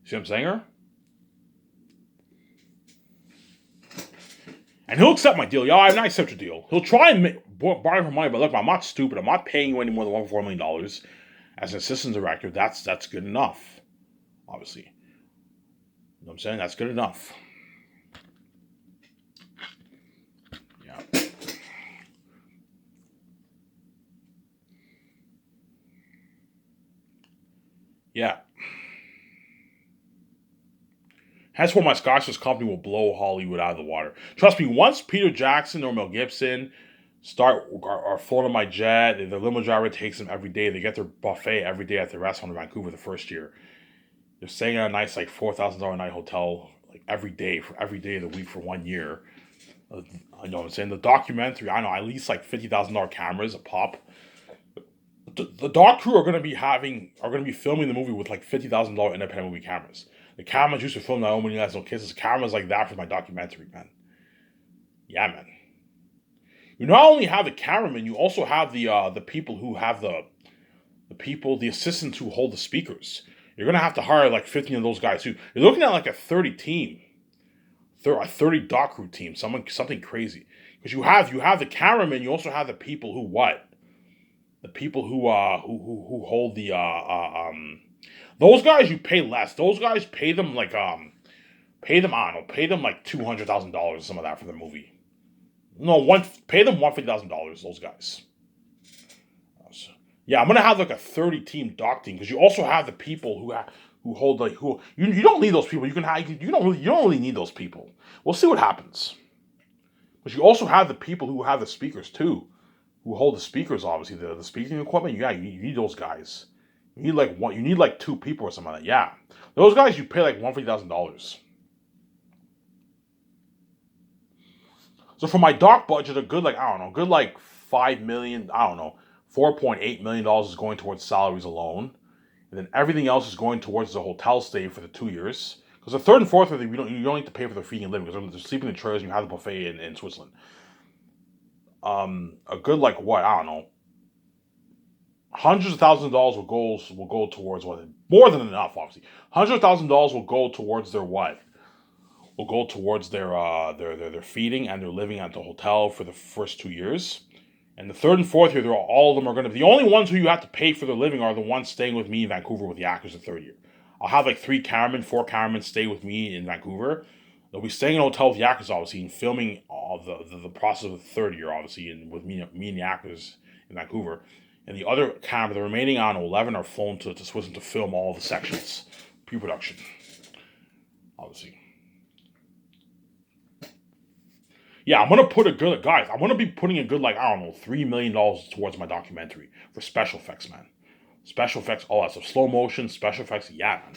See what I'm saying? Her? And he'll accept my deal. Yeah, I'm not accept your deal. He'll try and borrow her money, but look, I'm not stupid. I'm not paying you any more than $1.4 million as an assistant director. That's good enough. Obviously, you know what I'm saying? That's good enough. Yeah. Yeah. That's why my Scottish company will blow Hollywood out of the water. Trust me, once Peter Jackson or Mel Gibson are flown on my jet, the limo driver takes them every day. They get their buffet every day at the restaurant in Vancouver the first year. They're staying at a nice like $4,000 a night hotel like every day of the week for 1 year. I know what I'm saying. The documentary, I know at least like $50,000 cameras a pop. The doc crew are gonna be filming the movie with like $50,000 independent movie cameras. The cameras used to film Naomi Has No Kisses. Cameras like that for my documentary, man. Yeah, man. You not only have the cameraman, you also have the people who have the assistants who hold the speakers. You're gonna have to hire like 15 of those guys too. You're looking at like a 30 team, a 30 doc crew team, something crazy. Because you have the cameraman, you also have the people who what? The people who hold those guys you pay less. Those guys pay them like I don't know, pay them like $200,000 or some of that for the movie. No, pay them $150,000. Those guys. So, yeah, I'm gonna have like a 30 team doc team because you also have the people who hold like who you don't need those people. You don't really need those people. We'll see what happens. But you also have the people who have the speakers too, who hold the speakers. Obviously, the speaking equipment. Yeah, you need those guys. You need like one. You need like two people or something like that. Yeah, those guys you pay like $150,000. So for my doc budget, a good like I don't know, good like 5 million. I don't know, $4.8 million is going towards salaries alone, and then everything else is going towards the hotel stay for the 2 years. Because the third and fourth year, you don't need to pay for their feeding and living because they're sleeping in trailers and you have the buffet in Switzerland. A good like what I don't know, hundreds of thousands of dollars will go towards what more than enough obviously. $100,000 will go towards their what will go towards their feeding and their living at the hotel for the first 2 years. And the third and fourth year, all of them are going to be the only ones who you have to pay for their living are the ones staying with me in Vancouver with the actors the third year. I'll have like four cameramen stay with me in Vancouver. They'll be staying in a hotel with the actors, obviously, and filming all the process of the third year, obviously, and with me and the actors in Vancouver. And the remaining on 11 are flown to Switzerland to film all the sections, pre-production, obviously. Yeah, I'm gonna put a good guys. I'm gonna be putting a good like I don't know $3 million towards my documentary for special effects, man. Special effects, all that stuff, slow motion, special effects. Yeah, man.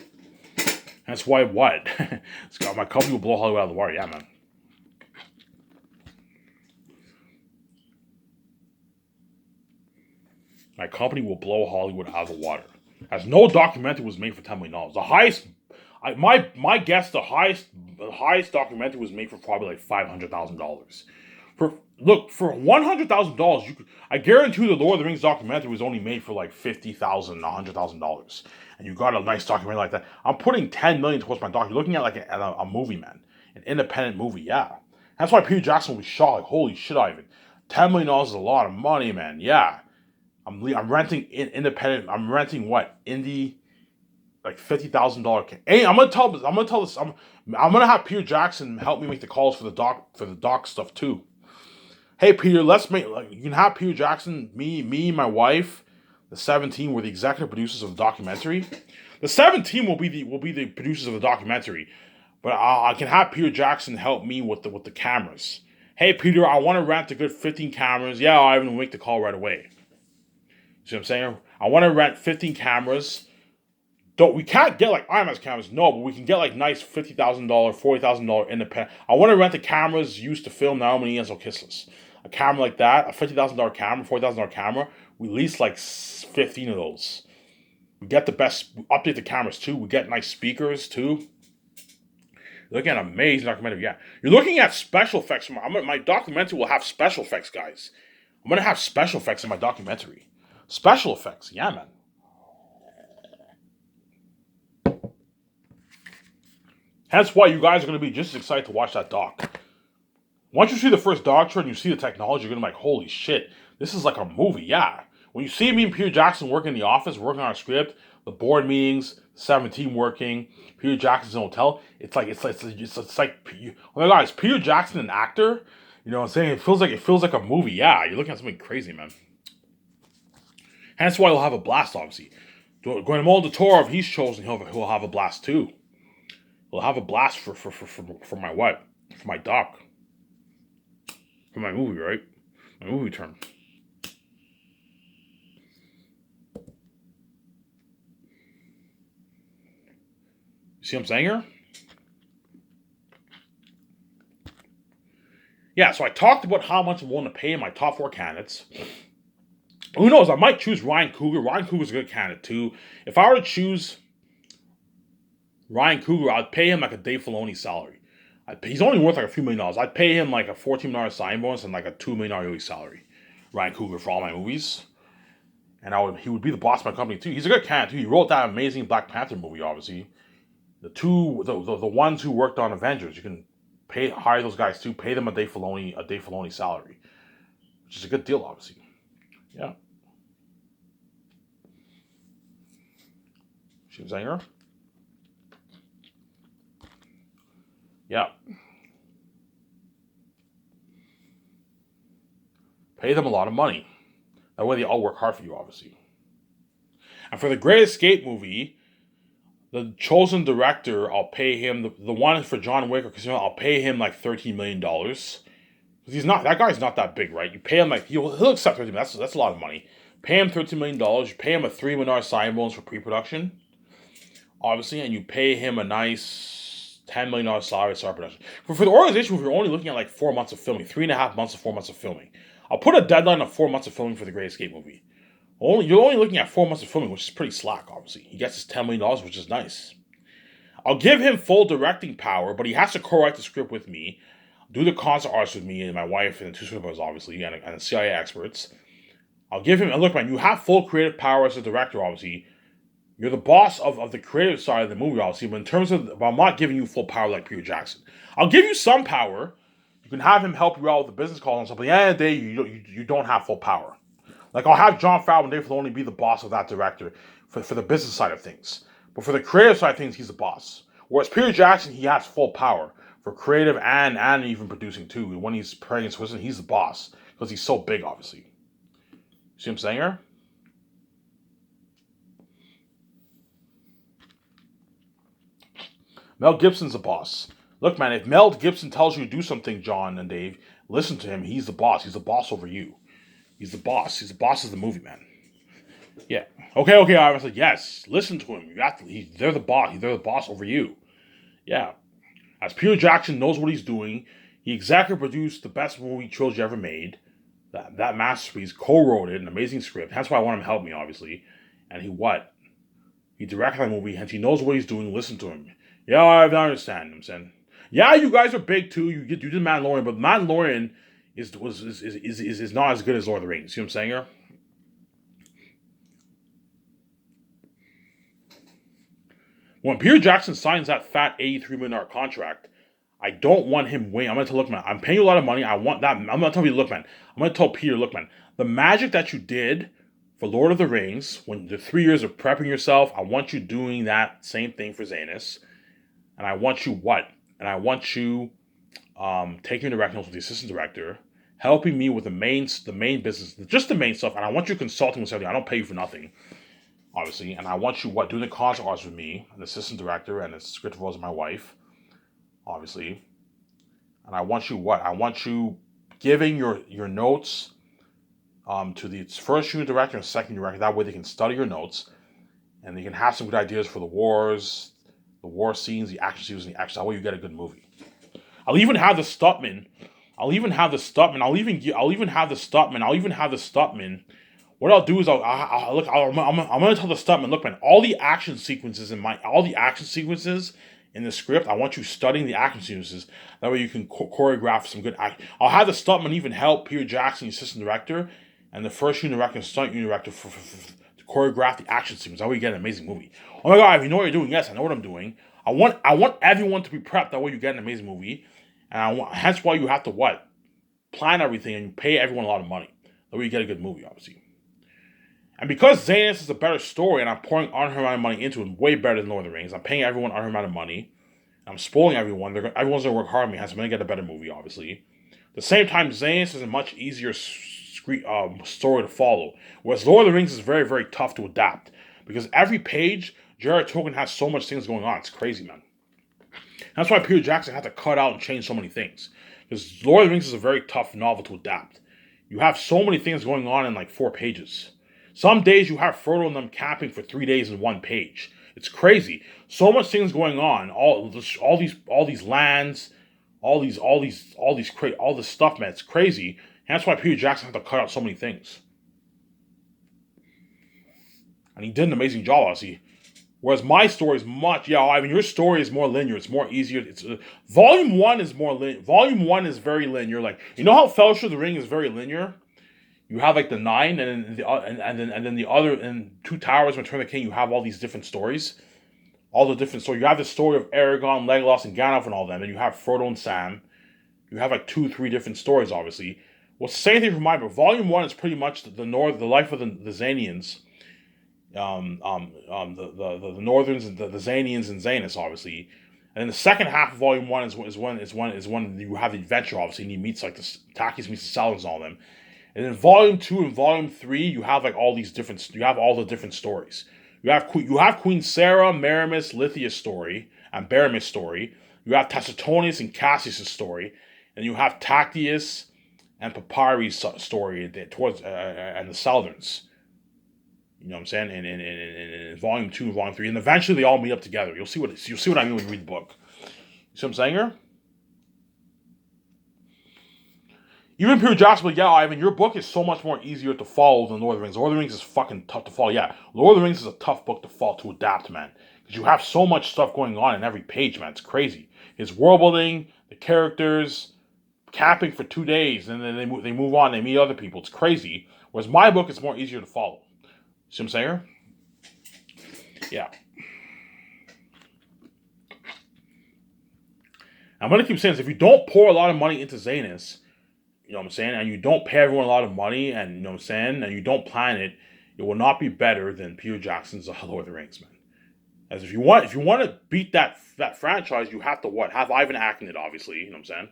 That's why what? My company will blow Hollywood out of the water. Yeah, man. My company will blow Hollywood out of the water. As no documentary was made for $10 million. The highest, my guess, the highest documentary was made for probably like $500,000. For $100,000, I guarantee the Lord of the Rings documentary was only made for like $50,000, $100,000, and you got a nice documentary like that. I'm putting $10 million towards my doc. You're looking at like a movie, man, an independent movie. Yeah, that's why Peter Jackson was shot. Like holy shit, Ivan, $10 million is a lot of money, man. Yeah, I'm renting independent. I'm renting what indie like $50,000. Hey, I'm gonna tell this. I'm gonna have Peter Jackson help me make the calls for the doc stuff too. Hey Peter, let's make like you can have Peter Jackson, my wife, the 17 were the executive producers of the documentary. The 17 will be the producers of the documentary, but I can have Peter Jackson help me with the cameras. Hey Peter, I want to rent a good 15 cameras. Yeah, I even make the call right away. See what I'm saying? I want to rent 15 cameras. Don't we can't get like IMAX cameras, no, but we can get like nice $50,000, $40,000 independent. I want to rent the cameras used to film Naomi Enzo Kissless. A camera like that, a $50,000 camera, $40,000 camera, we lease like 15 of those. We get the best, update the cameras too. We get nice speakers too. You're looking at an amazing documentary. Yeah, you're looking at special effects. My documentary will have special effects, guys. I'm gonna have special effects in my documentary. Special effects, yeah, man. Hence why you guys are going to be just as excited to watch that doc. Once you see the first Doctor and you see the technology, you're going to be like, holy shit, this is like a movie, yeah. When you see me and Peter Jackson working in the office, working on a script, the board meetings, 17 working, Peter Jackson's in a hotel, it's like, oh my god, is Peter Jackson an actor? You know what I'm saying? It feels like a movie, yeah. You're looking at something crazy, man. Hence why he'll have a blast, obviously. Guillermo del Toro, if he's chosen, he'll have a blast too. He'll have a blast for my what? For my doc. For my movie, right? My movie term. You see what I'm saying here? Yeah, so I talked about how much I'm willing to pay in my top 4 candidates. Who knows? I might choose Ryan Coogler. Ryan Coogler's a good candidate too. If I were to choose Ryan Coogler, I'd pay him like a Dave Filoni salary. He's only worth like a few $1 million. I'd pay him like a $14 million sign bonus and like a $2 million yearly salary. Ryan Coogler for all my movies. And he would be the boss of my company too. He's a good candidate too. He wrote that amazing Black Panther movie, obviously. The ones who worked on Avengers, you can hire those guys too. Pay them a Dave Filoni salary, which is a good deal, obviously. Yeah. Zanger. Yeah. Pay them a lot of money. That way they all work hard for you, obviously. And for the Great Escape movie, the chosen director, I'll pay him, the one for John Wick or Casino, I'll pay him like $13 million. That guy's not that big, right? You pay him like, he'll accept $13 million. That's a lot of money. Pay him $13 million, you pay him a $3 million sign bonus for pre-production, obviously, and you pay him a nice $10 million salary start production. For the organization, if you're only looking at like 4 months of filming, 3.5 months to 4 months of filming, I'll put a deadline of 4 months of filming for the Great Escape movie. You're only looking at 4 months of filming, which is pretty slack, obviously. He gets his $10 million, which is nice. I'll give him full directing power, but he has to co-write the script with me, do the concept arts with me and my wife and the 2 script obviously, and CIA experts. I'll give him, and look, man, you have full creative power as a director, obviously. You're the boss of the creative side of the movie, obviously, but I'm not giving you full power like Peter Jackson. I'll give you some power. You can have him help you out with the business calls and stuff, but at the end of the day, you don't have full power. Like, I'll have Jon Favreau and Dave Filoni be the boss of that director for the business side of things. But for the creative side of things, he's the boss. Whereas Peter Jackson, he has full power for creative and even producing too. And when he's playing in Switzerland, he's the boss because he's so big, obviously. See what I'm saying here? Mel Gibson's the boss. Look, man, if Mel Gibson tells you to do something, John and Dave, listen to him. He's the boss. He's the boss over you. He's the boss. He's the boss of the movie, man. Yeah. Okay. I was like, yes. Listen to him. They're the boss. They're the boss over you. Yeah. As Peter Jackson knows what he's doing, he exactly produced the best movie trilogy ever made. That masterpiece, co-wrote it, an amazing script. That's why I want him to help me, obviously. And he directed that movie, hence he knows what he's doing. Listen to him. Yeah, I understand. I'm saying, yeah, you guys are big too. You did Mandalorian, but Mandalorian is not as good as Lord of the Rings. See what I'm saying here? When Peter Jackson signs that fat $83 million contract, I don't want him winning. I'm going to tell, look, man, I'm paying you a lot of money. I want that. I'm going to tell you, look, man. I'm going to tell Peter, look, man, the magic that you did for Lord of the Rings, when the 3 years of prepping yourself, I want you doing that same thing for Zanus. And I want you what? And I want you taking direct notes with the assistant director, helping me with the main business, just the main stuff. And I want you consulting with something. I don't pay you for nothing, obviously. And I want you doing the concept arts with me, an assistant director, and the script was my wife, obviously. And I want you I want you giving your notes to the first unit director and second director. That way they can study your notes, and they can have some good ideas for the war scenes, the action scenes, and the action. That way you get a good movie. I'll even have the stuntman. What I'll do is I'm gonna tell the stuntman, look, man, all the action sequences in the script, I want you studying the action sequences. That way you can choreograph some good action. I'll have the stuntman even help Peter Jackson, the assistant director, and the first unit director and stunt unit director to choreograph the action sequence. That way you get an amazing movie. Oh my god, if you know what you're doing, yes, I know what I'm doing. I want everyone to be prepped. That way you get an amazing movie, and hence why you have to what plan everything and you pay everyone a lot of money. That way you get a good movie, obviously. And because Zanus is a better story, and I'm pouring unheard amount of money into it, way better than Lord of the Rings. I'm paying everyone unheard amount of money. I'm spoiling everyone. Everyone's gonna work hard on me. Hence, I'm gonna get a better movie, obviously. At the same time, Zanus is a much easier story to follow, whereas Lord of the Rings is very, very tough to adapt because every page, J.R.R. Tolkien has so much things going on. It's crazy, man. That's why Peter Jackson had to cut out and change so many things. Because Lord of the Rings is a very tough novel to adapt. You have so many things going on in like 4 pages. Some days you have Frodo and them camping for 3 days in 1 page. It's crazy. So much things going on. All these lands, all this stuff, man. It's crazy. And that's why Peter Jackson had to cut out so many things. And he did an amazing job, honestly. Whereas my story is much, your story is more linear. It's more easier. It's Volume 1 is more linear. Volume 1 is very linear. Like, you know how Fellowship of the Ring is very linear? You have like the 9 and then the other, and Two Towers, Return of the King, you have all these different stories. All the different stories. You have the story of Aragorn, Legolas, and Gandalf and all them. And you have Frodo and Sam. You have like 2, 3 different stories, obviously. Well, it's the same thing for my book. Volume 1 is pretty much the life of the Xanians. The Northerns and the Xanians and Zanus, obviously. And then the second half of Volume 1 is when you have the adventure, obviously, and he meets like the Takis meets the Saladins and all them. And then Volume 2 and Volume 3, you have like all these different, you have all the different stories. You have Queen Sarah, Meramis, Lithia's story, and Baramis' story. You have Tacitonius and Cassius' story. And you have Tactius and Papyri's story towards and the Saladins. You know what I'm saying? In Volume 2 and Volume 3. And eventually they all meet up together. You'll see what I mean when you read the book. You see what I'm saying here? Even Peter Jackson, but yeah, Ivan, your book is so much more easier to follow than Lord of the Rings. Lord of the Rings is fucking tough to follow. Yeah, Lord of the Rings is a tough book to follow, to adapt, man. Because you have so much stuff going on in every page, man. It's crazy. His world building, the characters, camping for 2 days, and then they move on, they meet other people. It's crazy. Whereas my book is more easier to follow. See what I'm saying? Yeah. I'm going to keep saying this. If you don't pour a lot of money into Zanus, you know what I'm saying, and you don't pay everyone a lot of money, and you know what I'm saying, and you don't plan it, it will not be better than Peter Jackson's Lord of the Rings, man. As if you want to beat that franchise, you have to what? Have Ivan acting it, obviously, you know what I'm saying?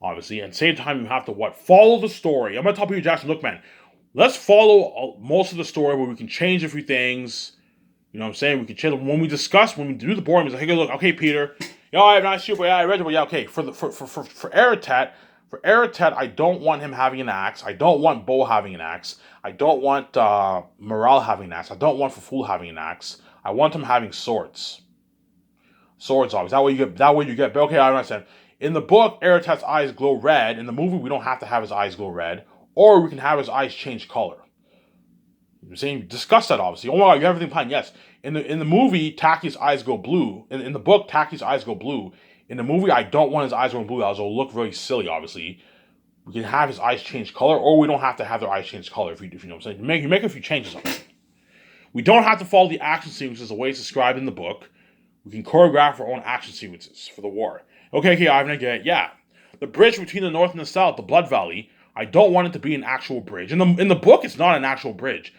Obviously, and at the same time, you have to what? Follow the story. I'm going to tell Peter Jackson, look, man, let's follow most of the story where we can change a few things. You know what I'm saying? We can change when we do the board. He's like, hey, look, okay, Peter. Yeah, I'm not sure, but yeah, I read it. But yeah, okay. For Aratat, I don't want him having an axe. I don't want Bo having an axe. I don't want Morale having an axe. I don't want Faful having an axe. I want him having swords. Swords, always. That way you get. Okay, I understand. In the book, Aratat's eyes glow red. In the movie, we don't have to have his eyes glow red, or we can have his eyes change color. I'm saying discuss that, obviously. Oh my god, you have everything planned. Yes. In the movie, Taki's eyes go blue. In the book, Taki's eyes go blue. In the movie, I don't want his eyes going blue. It'll look very silly, obviously. We can have his eyes change color, or we don't have to have their eyes change color, if you know what I'm saying. You make a few changes on it. We don't have to follow the action sequences the way it's described in the book. We can choreograph our own action sequences for the war. Okay, Ivan, I get it. Yeah. The bridge between the north and the south, the Blood Valley, I don't want it to be an actual bridge. In the book, it's not an actual bridge.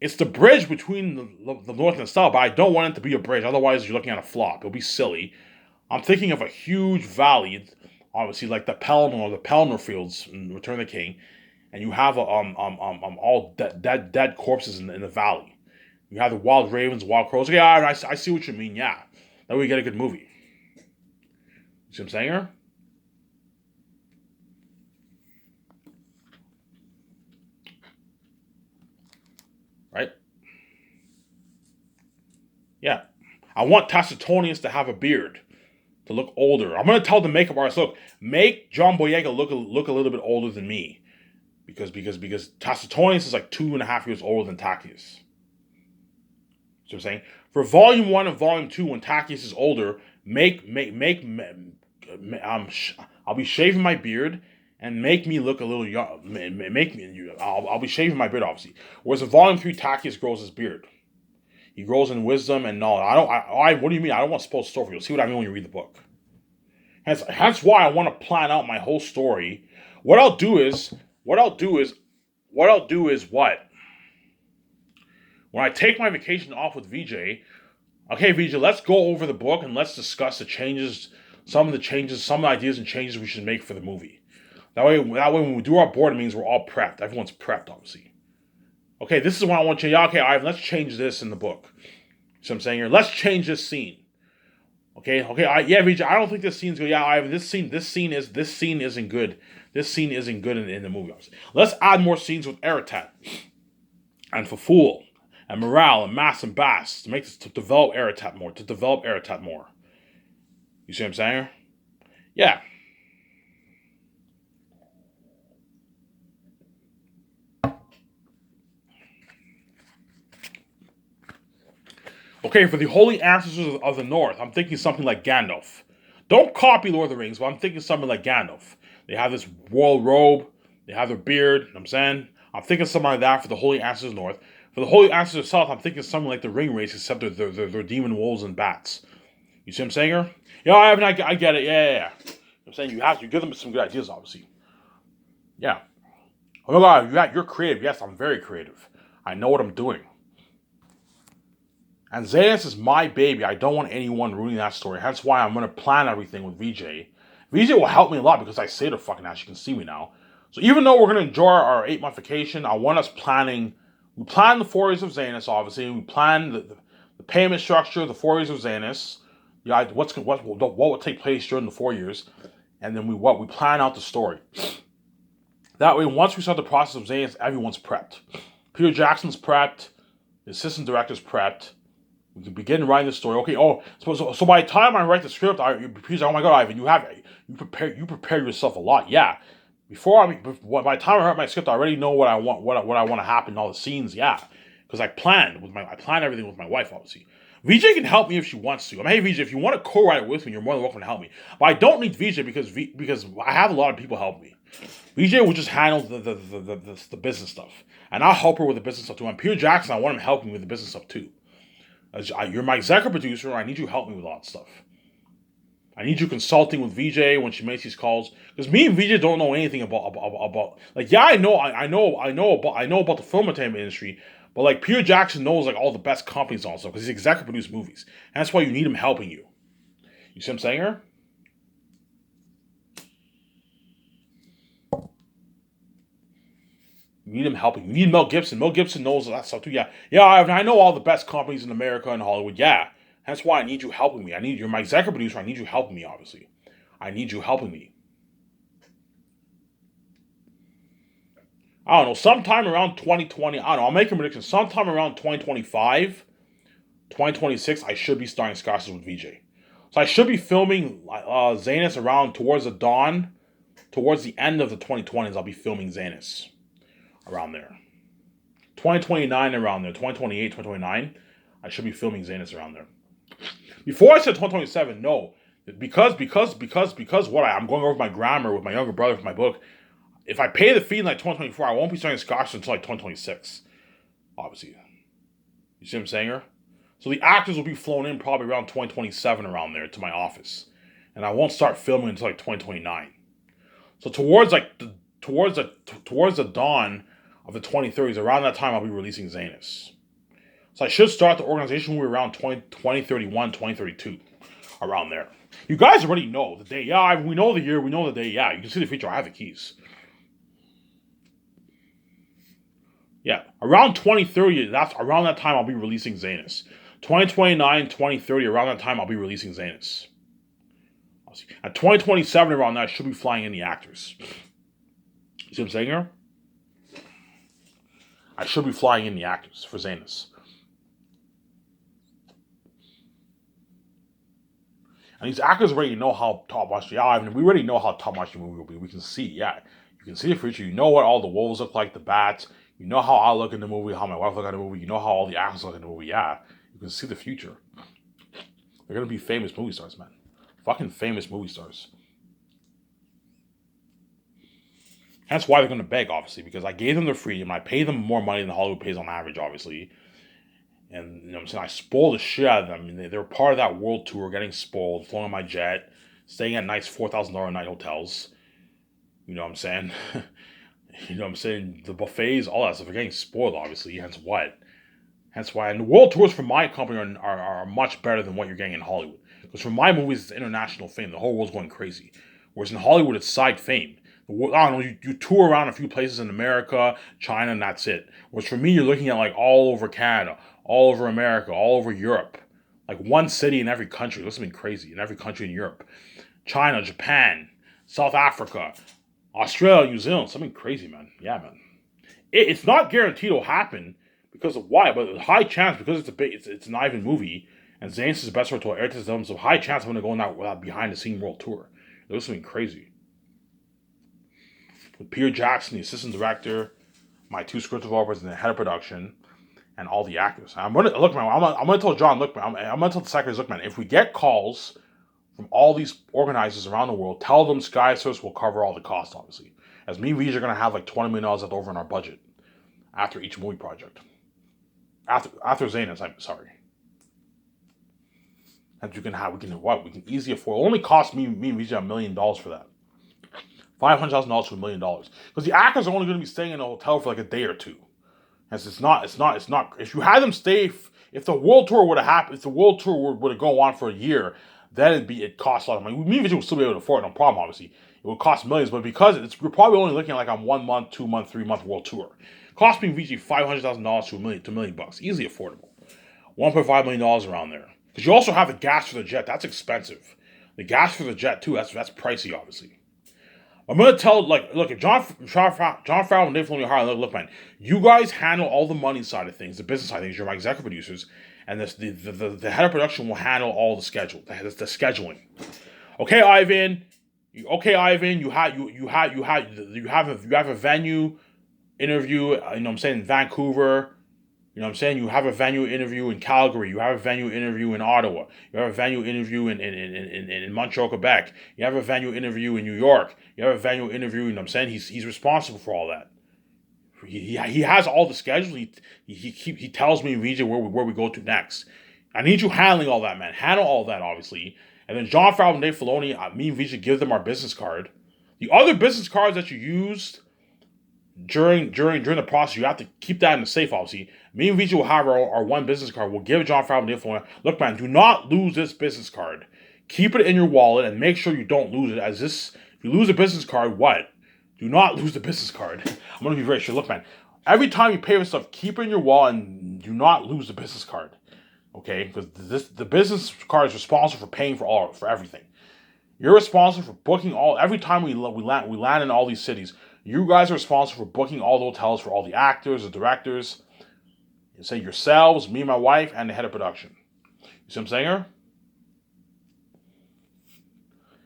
It's the bridge between the north and the south, but I don't want it to be a bridge. Otherwise, you're looking at a flop. It'll be silly. I'm thinking of a huge valley, obviously like the Pelennor Fields in Return of the King, and you have all dead corpses in the valley. You have the wild ravens, wild crows. Yeah, I see what you mean. Yeah, that way you get a good movie. You see what I'm saying here? Right? Yeah. I want Tacitonius to have a beard, to look older. I'm going to tell the makeup artist, look, make John Boyega look a little bit older than me. Because Tacitonius is like 2.5 years older than Tacius. See what I'm saying? For Volume 1 and Volume 2, when Tacius is older, I'll be shaving my beard and make me look a little young. I'll be shaving my beard, obviously. Whereas in Volume 3, Tacius grows his beard. He grows in wisdom and knowledge. I what do you mean? I don't want to spoil the story for you. You'll see what I mean when you read the book. That's why I want to plan out my whole story. What I'll do is what? When I take my vacation off with VJ, okay, VJ, let's go over the book and let's discuss the changes, some ideas and changes we should make for the movie. That way, when we do our board meetings, we're all prepped. Everyone's prepped, obviously. Okay, this is what I want to change. Okay, Ivan, let's change this in the book. See what I'm saying here? Let's change this scene. Okay, yeah, VJ, I don't think this scene's good. Yeah, Ivan, this scene isn't good. This scene isn't good in the movie. Obviously. Let's add more scenes with Aratat and Faful and Morale and Mass and Bass to develop Aratat more. You see what I'm saying? Yeah. Okay, for the Holy Ancestors of the North, I'm thinking something like Gandalf. Don't copy Lord of the Rings, but I'm thinking something like Gandalf. They have this royal robe, they have their beard, you know what I'm saying? I'm thinking something like that for the Holy Ancestors of the North. For the Holy Ancestors of the South, I'm thinking something like the Ring Race, except they're demon wolves and bats. You see what I'm saying here? Yeah, I get it. Yeah. I'm saying you give them some good ideas, obviously. Yeah. Oh my God, you're creative. Yes, I'm very creative. I know what I'm doing. And Xehanort is my baby. I don't want anyone ruining that story. That's why I'm going to plan everything with VJ. VJ will help me a lot because I say the fucking ass. You can see me now. So even though we're going to enjoy our 8-month vacation, I want us planning. We plan the 4 years of Xehanort, obviously. We plan the payment structure, the 4 years of Xehanort. Yeah, what will take place during the 4 years. And then we plan out the story. That way, once we start the process of Xehanort, everyone's prepped. Peter Jackson's prepped. The assistant director's prepped. We can begin writing the story. Okay. So by the time I write the script, Peter's like, oh my God, Ivan, you prepare yourself a lot. Yeah. By the time I write my script, I already know what I want to happen in all the scenes. Yeah, because I plan everything with my wife. Obviously, VJ can help me if she wants to. Hey VJ, if you want to co-write it with me, you're more than welcome to help me. But I don't need VJ because I have a lot of people help me. VJ will just handle the business stuff, and I'll help her with the business stuff too. And Peter Jackson, I want him helping me with the business stuff too. You're my executive producer. I need you to help me with a lot of stuff. I need you consulting with VJ when she makes these calls, because me and VJ don't know anything about like, yeah, I know about the film entertainment industry, but like Peter Jackson knows like all the best companies and all stuff because he's executive produce movies, and that's why you need him helping you. You see what I'm saying here? You need him helping. You need Mel Gibson. Mel Gibson knows that stuff too. Yeah. I know all the best companies in America and Hollywood. Yeah. That's why I need you helping me. You're my executive producer. I need you helping me, obviously. I need you helping me. I don't know, sometime around 2020, I don't know, I'll make a prediction. Sometime around 2025, 2026, I should be starting Scotches with VJ. So I should be filming Xehanort around towards the end of the 2020s, I'll be filming Xehanort. Around there. 2029 around there. 2028, 2029, I should be filming Xehanort around there. Before I said 2027, no. Because what I'm going over my grammar with my younger brother for my book. If I pay the fee in like 2024, I won't be starting Scotch until like 2026. Obviously. You see what I'm saying here? So the actors will be flown in probably around 2027 around there to my office. And I won't start filming until like 2029. So towards the dawn of the 2030s, around that time I'll be releasing Xehanort. So I should start the organization around 2031, 2032. Around there. You guys already know the day. Yeah, we know the year, we know the day. Yeah, you can see the future. I have the keys. Yeah, around 2030, that's around that time I'll be releasing Xehanort. 2029, 2030, around that time I'll be releasing Xehanort. At 2027, around that, I should be flying in the actors. You see what I'm saying here? I should be flying in the actors for Xehanort. And these actors already know how top-notch they are. I mean, we already know how top-notch the movie will be. We can see, yeah. You can see the future. You know what all the wolves look like, the bats. You know how I look in the movie, how my wife look in the movie. You know how all the actors look in the movie, yeah. You can see the future. They're going to be famous movie stars, man. Fucking famous movie stars. That's why they're going to beg, obviously, because I gave them their freedom. I pay them more money than Hollywood pays on average, obviously. And you know what I'm saying, I spoiled the shit out of them. I mean, they were part of that world tour, getting spoiled, flying on my jet, staying at nice $4,000 a night hotels. You know what I'm saying? You know what I'm saying? The buffets, all that stuff, they're getting spoiled, obviously. Hence what? Hence why. And the world tours for my company are much better than what you're getting in Hollywood. Because for my movies, it's international fame. The whole world's going crazy. Whereas in Hollywood, it's side fame. I don't know, you tour around a few places in America, China, and that's it. Whereas for me, you're looking at like all over Canada, all over America, all over Europe. Like one city in every country. That's something crazy. In every country in Europe. China, Japan, South Africa, Australia, New Zealand. Something crazy, man. Yeah, man. It's not guaranteed it'll happen because of why, but a high chance because it's an Ivan movie and Zane's is the best to air to them, so high chance I'm gonna go on that behind the scene world tour. It was something crazy. With Peter Jackson, the assistant director, my two script developers, and the head of production, and all the actors. I'm gonna look, man. I'm gonna tell John, look, man. I'm gonna tell the secretaries, look, man. If we get calls from all these organizers around the world, tell them Sky Source will cover all the costs, obviously. As me and Vij are gonna have like $20 million left over in our budget after each movie project. After Zanas, I'm sorry. And we can easily afford. It only cost me and Vij $1 million for that. $500,000 to $1 million. Because the actors are only going to be staying in a hotel for like a day or two. As it's not. If you had them stay, if the world tour would have happened, if the world tour would have go on for a year, then it costs a lot of money. Me and Vijay would still be able to afford it, no problem, obviously. It would cost millions, but because we're probably only looking at like a 1 month, 2 month, 3 month world tour. Cost me Vijay $500,000 to $1 million bucks. Easily affordable. $1.5 million around there. Because you also have the gas for the jet. That's expensive. The gas for the jet too. That's pricey, obviously. I'm gonna tell look if John Farrell and Dave Filoni hire, look, man, you guys handle all the money side of things, the business side of things. You're my executive producers, and the head of production will handle all the schedule, the scheduling. Okay, Ivan. You have a venue interview. You know what I'm saying, in Vancouver. You know what I'm saying? You have a venue interview in Calgary. You have a venue interview in Ottawa. You have a venue interview in Montreal, Quebec. You have a venue interview in New York. You have a venue interview, you know what I'm saying? He's responsible for all that. He has all the schedules. He tells me, Vijay, where we go to next. I need you handling all that, man. Handle all that, obviously. And then John Farrell and Dave Filoni, me and Vijay give them our business card. The other business cards that you used during the process, you have to keep that in the safe, obviously. Me and Vijay will have our one business card. We'll give John Farrell and Dave Filoni. Look, man, do not lose this business card. Keep it in your wallet and make sure you don't lose it. If you lose a business card, what? Do not lose the business card. I'm going to be very sure. Look, man, every time you pay for stuff, keep it in your wallet and do not lose the business card. Okay? Because the business card is responsible for paying for everything. You're responsible for booking every time we land in all these cities. You guys are responsible for booking all the hotels for all the actors, the directors. You say yourselves, me, my wife, and the head of production. You see what I'm saying here?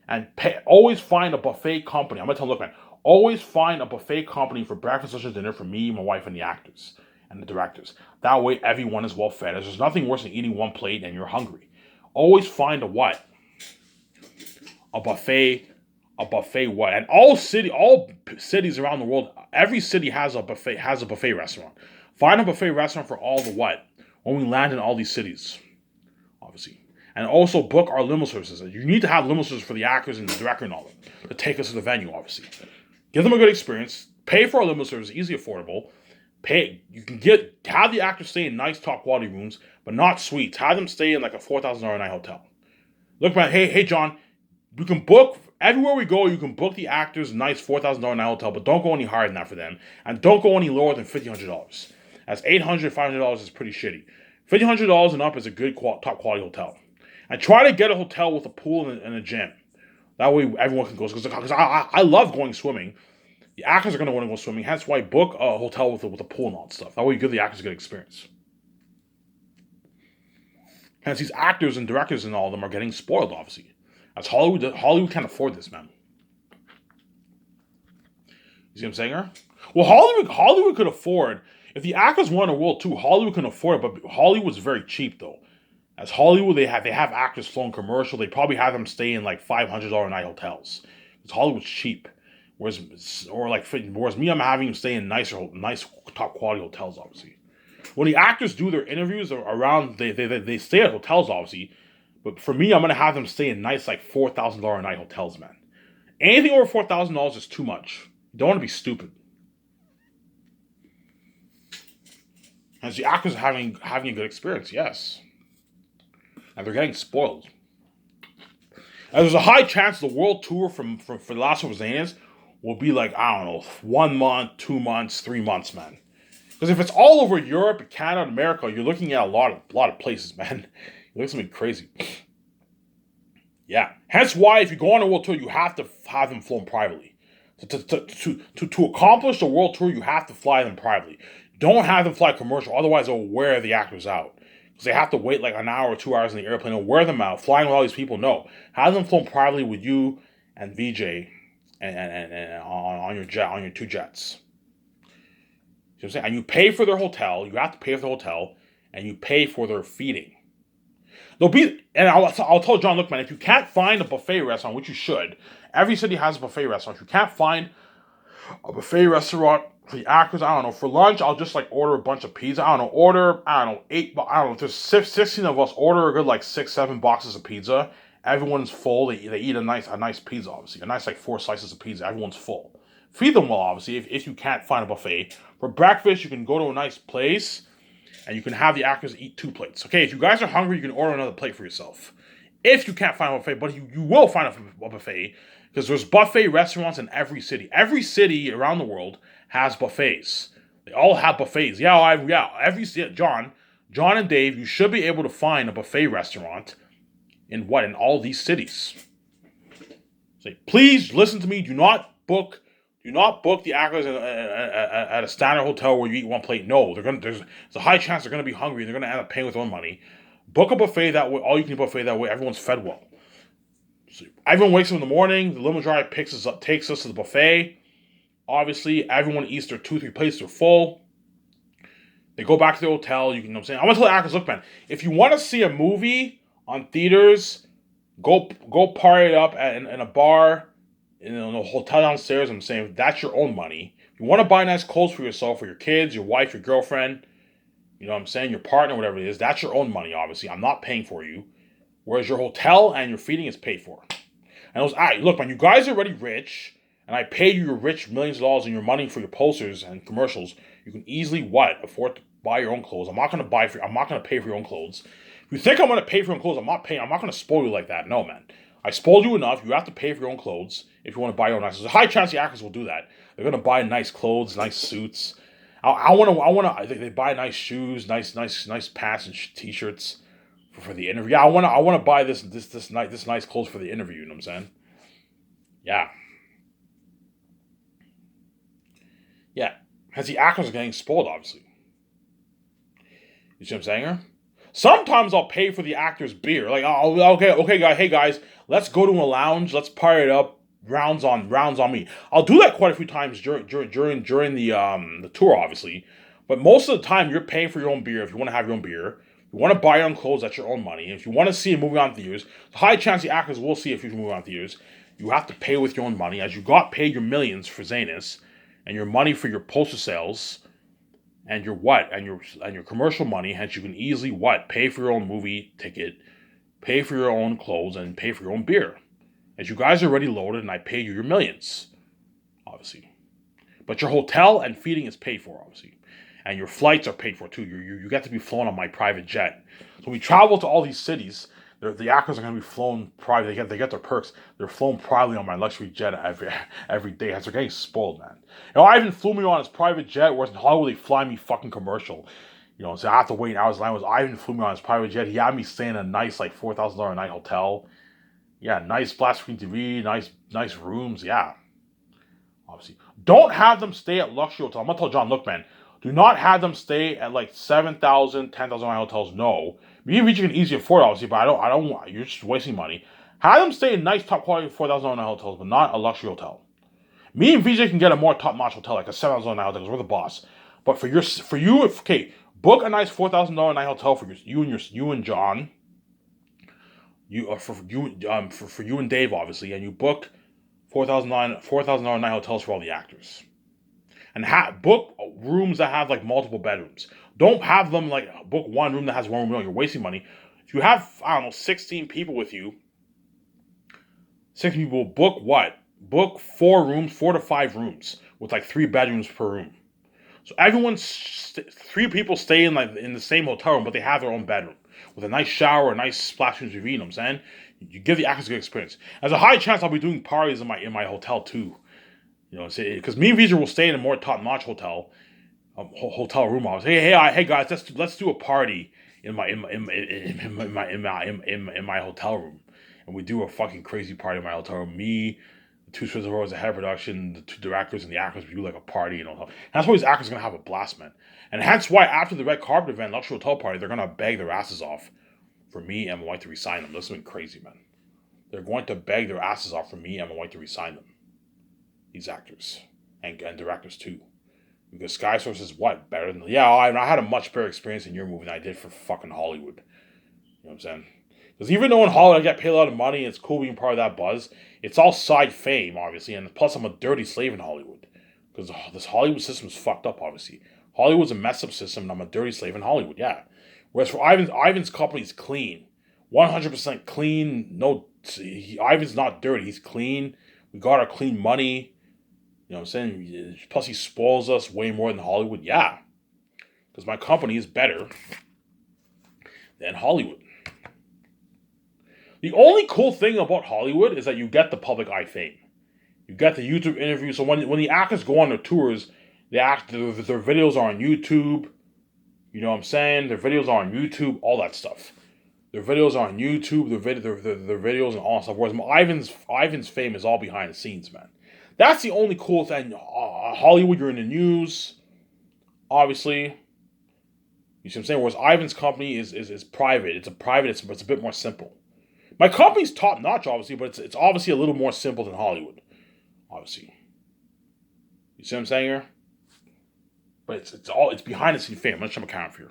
And always find a buffet company. I'm going to tell you, look, man, always find a buffet company for breakfast, lunch, and dinner for me, my wife, and the actors and the directors. That way, everyone is well fed. There's nothing worse than eating one plate and you're hungry. Always find a what? A buffet what? And all cities around the world, every city has a buffet restaurant. Find a buffet restaurant for all the what? When we land in all these cities, obviously. And also book our limo services. You need to have limo services for the actors and the director and all that to take us to the venue, obviously. Give them a good experience. Pay for our limo service, easily affordable. You can have the actors stay in nice top quality rooms, but not suites. Have them stay in like a $4,000 a night hotel. Look, man, hey, John, you can book everywhere we go. You can book the actors a nice $4,000 a night hotel, but don't go any higher than that for them, and don't go any lower than $1,500. As $800, $500 is pretty shitty. $1,500 and up is a good top quality hotel. And try to get a hotel with a pool and a gym. That way everyone can go. Because I love going swimming. The actors are going to want to go swimming. Hence why book a hotel with a pool and all that stuff. That way you give the actors a good experience. Hence these actors and directors and all of them are getting spoiled, obviously. As Hollywood can't afford this, man. You see what I'm saying here? Well, Hollywood could afford. If the actors won a world too, Hollywood can afford it. But Hollywood's very cheap, though. As Hollywood, they have actors flown commercial. They probably have them stay in like $500 a night hotels. Because Hollywood's cheap. Whereas me, I'm having them stay in nice top quality hotels, obviously. When the actors do their interviews around, they stay at hotels, obviously. But for me, I'm gonna have them stay in nice like $4,000 a night hotels, man. Anything over $4,000 is too much. You don't want to be stupid. As the actors are having a good experience, yes, and they're getting spoiled. And there's a high chance the world tour from for the Last of Us will be like, I don't know, 1 month, 2 months, 3 months, man. Because if it's all over Europe, Canada, America, you're looking at a lot of places, man. You're looking at something crazy. Yeah. Hence why if you go on a world tour, you have to have them flown privately. To accomplish the world tour, you have to fly them privately. Don't have them fly commercial, otherwise they'll wear the actors out. Because they have to wait like an hour or 2 hours in the airplane and wear them out. Flying with all these people, no. Have them flown privately with you and VJ and on your jet, on your two jets. You know what I'm saying? And you pay for their hotel. You have to pay for the hotel, and you pay for their feeding. There'll be, and I'll tell John, look, man, if you can't find a buffet restaurant, which you should, every city has a buffet restaurant. If you can't find a buffet restaurant for the actors, I don't know. For lunch, I'll just like order a bunch of pizza. I don't know, eight. I don't know. If there's 16 of us, order a good like 6, 7 boxes of pizza. Everyone's full. They eat a nice pizza, obviously, a nice like 4 slices of pizza. Everyone's full. Feed them well, obviously. If you can't find a buffet for breakfast, you can go to a nice place and you can have the actors eat 2 plates. Okay, if you guys are hungry, you can order another plate for yourself. If you can't find a buffet, but you will find a buffet because there's buffet restaurants in every city. Every city around the world has buffets. They all have buffets. John and Dave, you should be able to find a buffet restaurant in all these cities. Say, please listen to me. Do not book the actors at a standard hotel where you eat 1 plate. No, there's a high chance they're gonna be hungry and they're gonna end up paying with their own money. Book a buffet that way, all you can buffet that way. Everyone's fed well. So everyone wakes up in the morning. The limo driver takes us to the buffet. Obviously, everyone eats their 2, 3 plates. They're full. They go back to the hotel. You know what I'm saying? I'm gonna tell the actors, look, man, if you want to see a movie on theaters, go party it up in a bar, in a hotel downstairs. I'm saying that's your own money. If you want to buy nice clothes for yourself, for your kids, your wife, your girlfriend, you know what I'm saying, your partner, whatever it is, that's your own money, obviously. I'm not paying for you. Whereas your hotel and your feeding is paid for. And I was, all right, look, man, you guys are already rich, and I paid you your rich millions of dollars in your money for your posters and commercials. You can easily afford to buy your own clothes. I'm not gonna pay for your own clothes. If you think I'm gonna pay for your own clothes, I'm not gonna spoil you like that. No, man. I spoiled you enough. You have to pay for your own clothes if you want to buy your own nice. There's a high chance the actors will do that. They're gonna buy nice clothes, nice suits. They buy nice shoes, nice pants and t-shirts for the interview. Yeah, I wanna buy this nice clothes for the interview. You know what I'm saying? Yeah. Yeah. As the actors are getting spoiled, obviously. You see what I'm saying here? Sometimes I'll pay for the actor's beer. Like, okay, guys, hey guys, let's go to a lounge. Let's party it up. Rounds on me. I'll do that quite a few times during the tour, obviously. But most of the time, you're paying for your own beer if you want to have your own beer. If you want to buy your own clothes, that's your own money. If you want to see a movie on theaters, the high chance the actors will see a future movie on theaters. You have to pay with your own money, as you got paid your millions for Zanus, and your money for your poster sales, and your commercial money. Hence, you can easily pay for your own movie ticket, pay for your own clothes, and pay for your own beer. As you guys are already loaded, and I paid you your millions, obviously. But your hotel and feeding is paid for, obviously. And your flights are paid for, too. You get to be flown on my private jet. So we travel to all these cities. The actors are going to be flown private. They get their perks. They're flown privately on my luxury jet every day. As they're getting spoiled, man. You know, Ivan flew me on his private jet, whereas in Hollywood, they fly me fucking commercial. You know, so I have to wait hours. Ivan flew me on his private jet. He had me staying in a nice, like, $4,000 a night hotel. Yeah, nice flat screen TV, nice rooms. Yeah, obviously. Don't have them stay at luxury hotels. I'm gonna tell John, look, man, do not have them stay at like 7,000, 10,000 hotels. No, me and Richie can easily afford, obviously, but I don't want. You're just wasting money. Have them stay in nice, top quality $4,000 hotels, but not a luxury hotel. Me and VJ can get a more top notch hotel, like a $7,000 hotel, because we're the boss. But okay, book a nice $4,000 night hotel for you and John. For you and Dave, obviously, and you book $4,000 night hotels for all the actors. and book rooms that have like multiple bedrooms. Don't have them like book one room that has one room. No, you're wasting money. If you have, I don't know, 16 people with you, 16 people, book what? Book 4 rooms, 4 to 5 rooms with like 3 bedrooms per room. So everyone's 3 people stay in like in the same hotel room, but they have their own bedroom with a nice shower, a nice splash TV. You know what I'm saying? You give the actors a good experience. There's a high chance I'll be doing parties in my hotel too. You know, because me and Visa will stay in a more top notch hotel room. I was, hey guys, let's do a party in my hotel room, and we do a fucking crazy party in my hotel room. Me, the two Switzerlands, the head of production, the 2 directors, and the actors, we do like a party, you know. And that's why these actors are gonna have a blast, man. And hence why after the red carpet event, luxury hotel party, they're gonna beg their asses off for me and my wife to resign them. This has been crazy, man. They're going to beg their asses off for me and my wife to resign them. These actors and directors too. Because Sky Source is what? Better than... Yeah, I had a much better experience in your movie than I did for fucking Hollywood. You know what I'm saying? Because even though in Hollywood I get paid a lot of money, it's cool being part of that buzz, it's all side fame, obviously, and plus I'm a dirty slave in Hollywood. Because this Hollywood system is fucked up, obviously. Hollywood's a mess up system, and I'm a dirty slave in Hollywood, yeah. Whereas for Ivan's company's clean. 100% clean, no... Ivan's not dirty, he's clean. We got our clean money. You know what I'm saying? Plus, he spoils us way more than Hollywood. Yeah. Because my company is better than Hollywood. The only cool thing about Hollywood is that you get the public eye fame. You get the YouTube interviews. So when the actors go on their tours, their videos are on YouTube. You know what I'm saying? Their videos are on YouTube, all that stuff. Their videos are on YouTube, their videos and all that stuff. Whereas Ivan's fame is all behind the scenes, man. That's the only cool thing. Hollywood, you're in the news, obviously. You see what I'm saying? Whereas Ivan's company is private. It's a bit more simple. My company's top notch, obviously, but it's obviously a little more simple than Hollywood. Obviously. You see what I'm saying here? But it's behind the scene fame. Let's show my camera here.